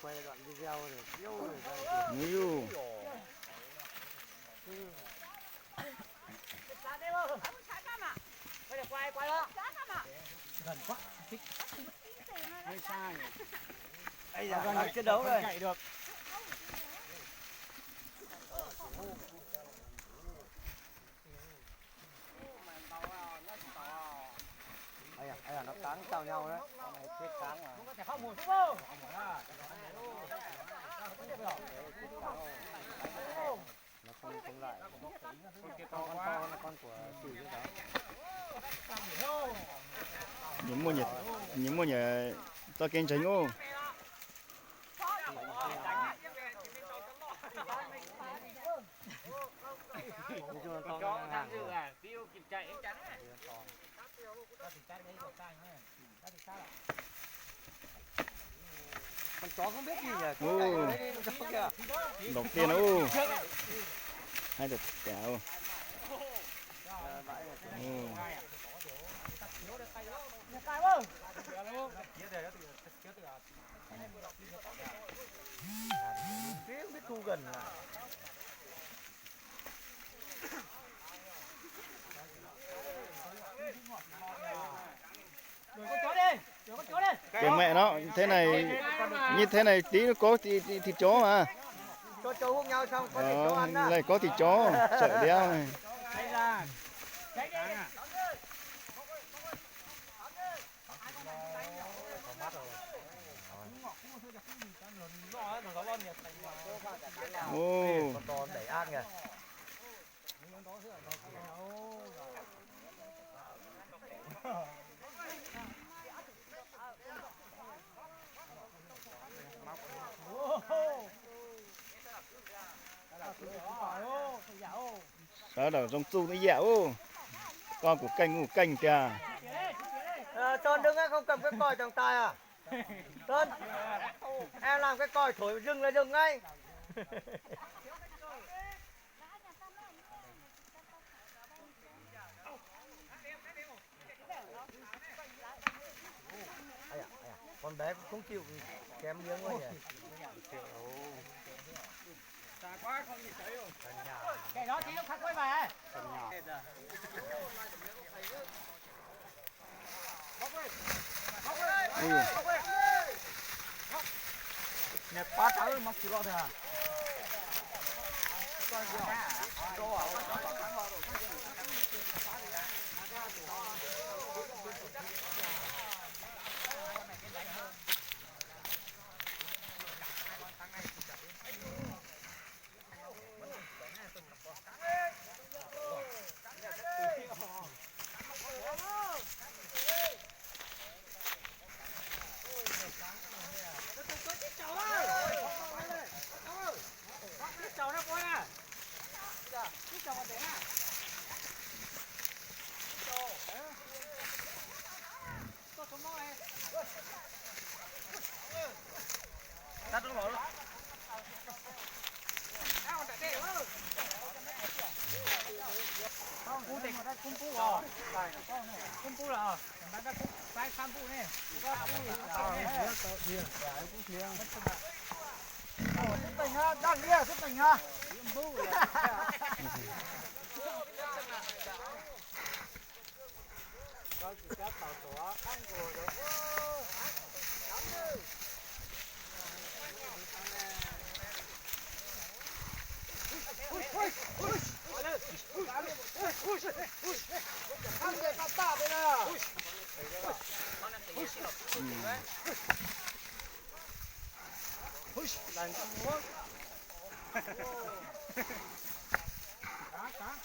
quay đoạn video rồi yêu rồi nhiều gần quá hơi xa nhỉ. ấy là đang chiến đấu rồi chạy được. ấy là nó cắn chào nhau đấy con này chết cắn mà Có thể không một chút không? nó không chống lại con to là con của chủ cái đó những mua nhỉ to kén tránh ô nói chung là to Chó hàng tham dự rồi. à, tiêu kịp chạy em chắn. Con chó không biết gì nhỉ Ô. chạy vào đấy con chó kìa đầu tiên ô hai đợt kẹo biết biết thu gần là kìa mẹ nó thế này như thế này tí nó có thịt chó mà cho chó hút nhau xong có thịt chó ăn đó này có thịt chó chợ đeo này ô con to đẩy ác kìa đó đầu trong tu nó dẻo con của canh kìa Sơn đứng không cầm cái còi trong tay à Sơn em làm cái còi thổi dừng là dừng ngay con bé cũng không chịu kém miếng quá nhỉ Xa quá không nhìn thấy rồi. Cái đó tí nó khắc quay về. nè quá trời mắc chịu lo thôi à Tắt nó bỏ luôn. Cung tỉnh ở cung phu à? Cung phu là đang đang cung sai tham phu này. Có Xuất tình ha, đang đi à, xuất tình ha.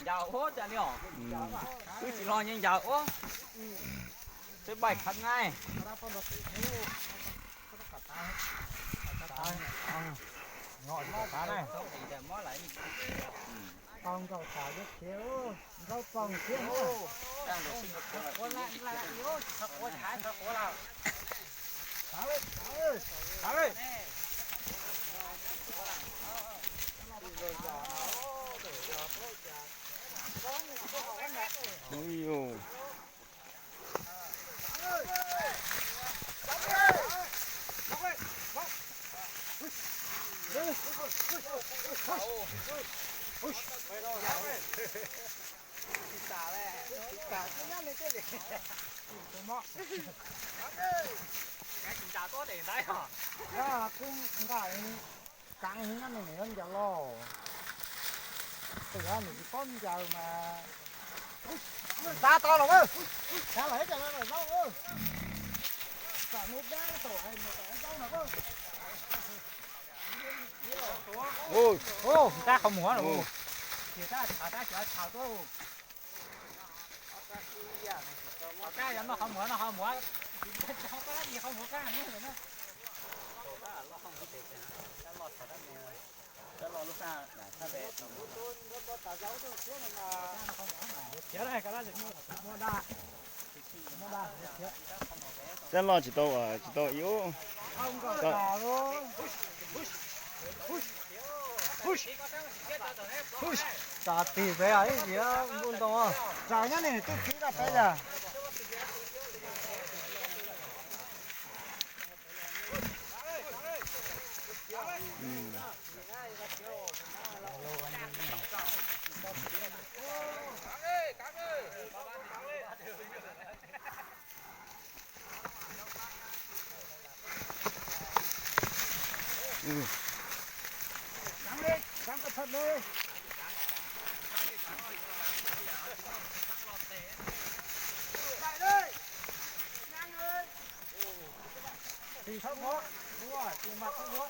Dạo hốt chả nhỉ? Cứ chỉ lo nhanh dạo hốt. Tới 7 khăn ngay. Ngọn nó cá này. Con cậu thả rất thiếu. Rau phòng thiếu. Đang được sinh hoạt. Con lại yếu. Thật quá thái thật quá nào. Thả lên, thả lên. Thả lên. ôi Ya, cũng enggak ini căng ini kan ini kan jalo. Từ mình con giờ mà ta to rồi ơi. Ta lấy cho nó rồi đâu ơi. Cả một đá tổ hay một cái đâu nào ơi. Ôi, Ô, ta không muốn rồi. Thì ta chảo tôi. Cái nó không muốn, nó không muốn. Không có gì không có cái nữa nữa. Chết này, cái đó được mua đa. Mua đa. chân lo chỉ tàu yếu. Không có đà luôn. Tà tì về ấy gì á, buồn tao à. Giờ nhá này tôi kỹ là phải giờ. Cắn cái thật đi. Thì không có, đúng rồi, từ mặt không có.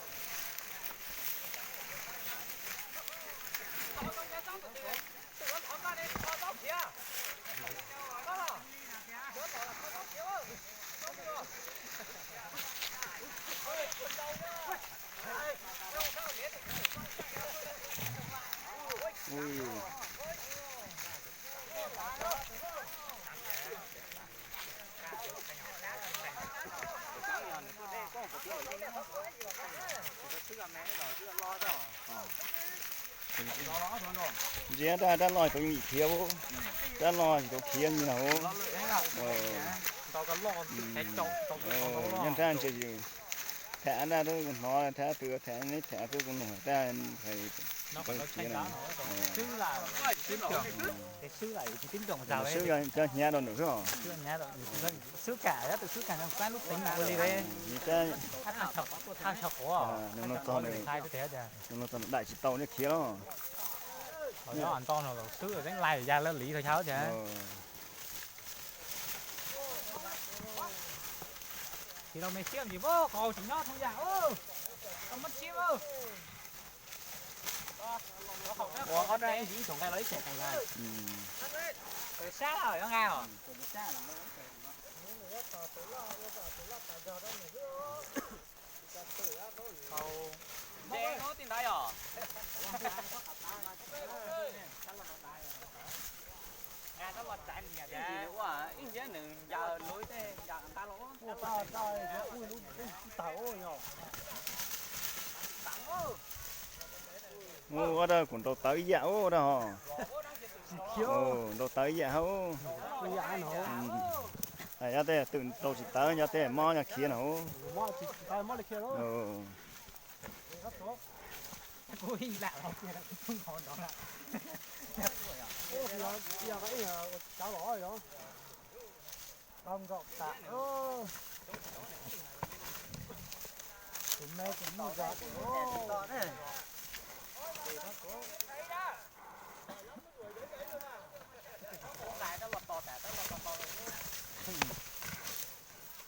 Dễ ta lo có gì thiếu, ta lo thì có kia như nào. Nhân trang chơi gì, thẻ ra thôi nó thẻ từ thẻ này thẻ từ con nổi ta phải Nó còn nó tranh đó chứ là tín dụng cái sứ này thì tín dụng giàu sứ ấy cho nhà đâu nữa không? sứ nhà rồi sứ cả đó từ sứ cả nó quán lúc tính là đi đấy ăn chọc của nó to này hai cái thế à nó to đại chỉ tàu này kia đó nó ăn to rồi sứ rồi đánh lai ra lên lý thôi cháu chứ thì đâu mày xiêm gì vô cầu chúng nó không giả ơ không mất xiêm ơ ủa có đây chỉ trồng cây lấy chè thành này cái sát rồi nó nghe rồi cầu đen nó tiền đây à nghe nó là chạy nhà gì quá ít giá nữa giờ lối thế giờ người ta lỗ tao tao ui nó tao nhở ở đây cũng đâu tới dạo đó đâu tới dạo nhà thế từ đâu chỉ tới nhà thế mò nhà kia nào ui lạ không không còn đó là giờ cái cháu bỏ rồi đó không gọt tạ cũng mê cũng mua gọt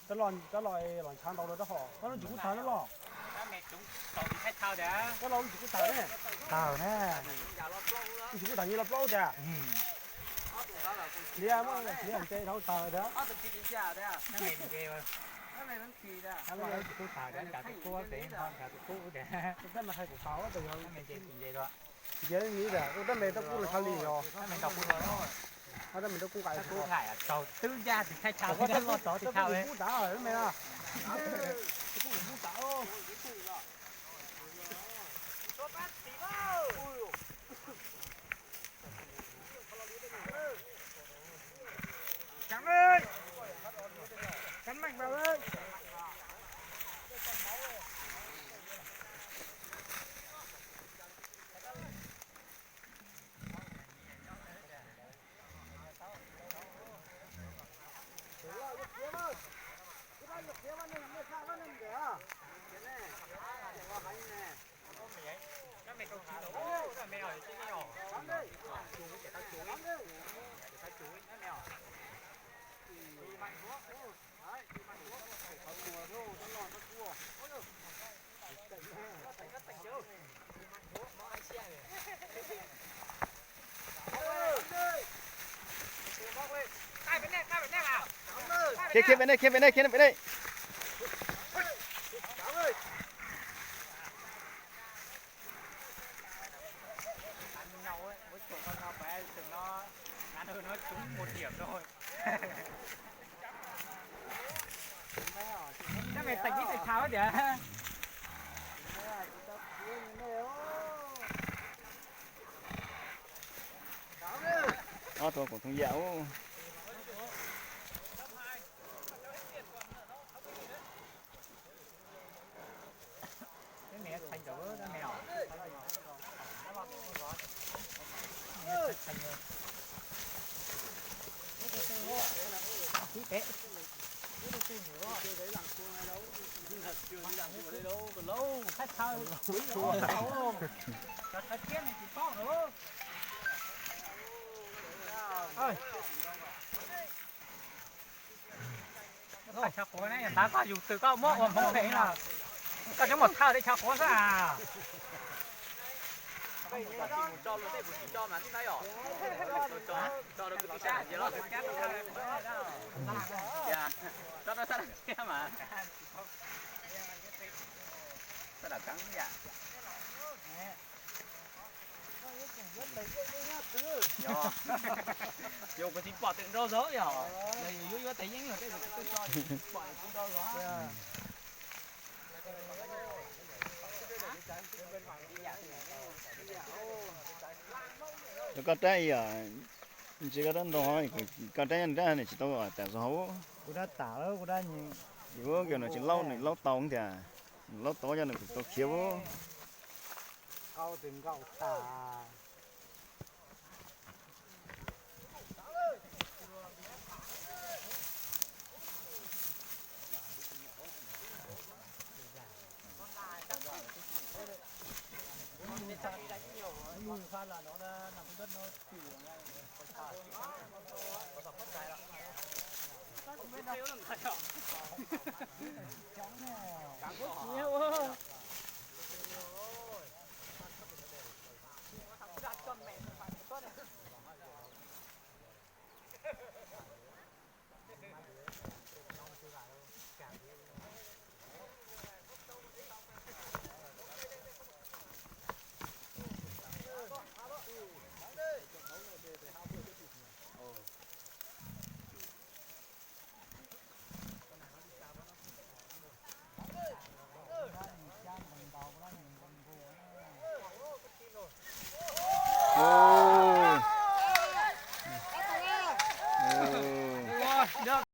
cái lòn chăn đầu đó họ nó chỉ có tháo nó lò cái lò chỉ có tháo nè tháo nè chỉ có tháo như là bao đà đi ăn mà đi ăn chơi tháo tháo đó nó mềm ghê mà nó lấy chỉ có tháo cả cái cua để ngon cả cái cua để cái là hay của pháo á từ nó mềm vậy đó vậy nghĩ là cái này nó cũng là tháo lì rồi mình đọc cũng rồi ở đây mình đâu cũng cài cua cài à tàu tứ gia thì thay chào cái đó tàu thì chào đấy đã rồi mày à cắn ơi cắn mạnh vào ơi Khép bên đây, khép bên đây, khép bên đây. Ăn nhau ấy, với chuột con nhau bé thì nó ngắn hơn nó trúng 1 điểm thôi. Chắc mày tỉnh cái tháo ấy kìa. Thôi thôi cũng không dạo. Cái mẹ thành chỗ cái mèo. Thế. Lâu, khách sao chua đâu. Cho khách kia này chỉ có nữa. Ơi. Thôi, chào cố này, ta có dùng từ có mốc mà thế là có những một thao để chào cố ra. cho nó đây cho mà tay ở cho được cái cha chỉ lo cái cha dạ cho nó sao kia mà sao là cắn dạ vô cái gì bỏ tiền đâu rồi hả đây vô thấy những người cái tôi cho bỏ tiền đâu đó Con trai à, chỉ có đến thôi, con trai anh ra này chỉ tao ở tại số. Cô đã tạo cô đã nhìn Dù kiểu nó chỉ lâu này lâu tông thì lâu to cho nó cũng khiếu. câu từng câu tà. Mùi pha là nó đã nằm đất nó chịu ngay. Chóng nè. Nhiều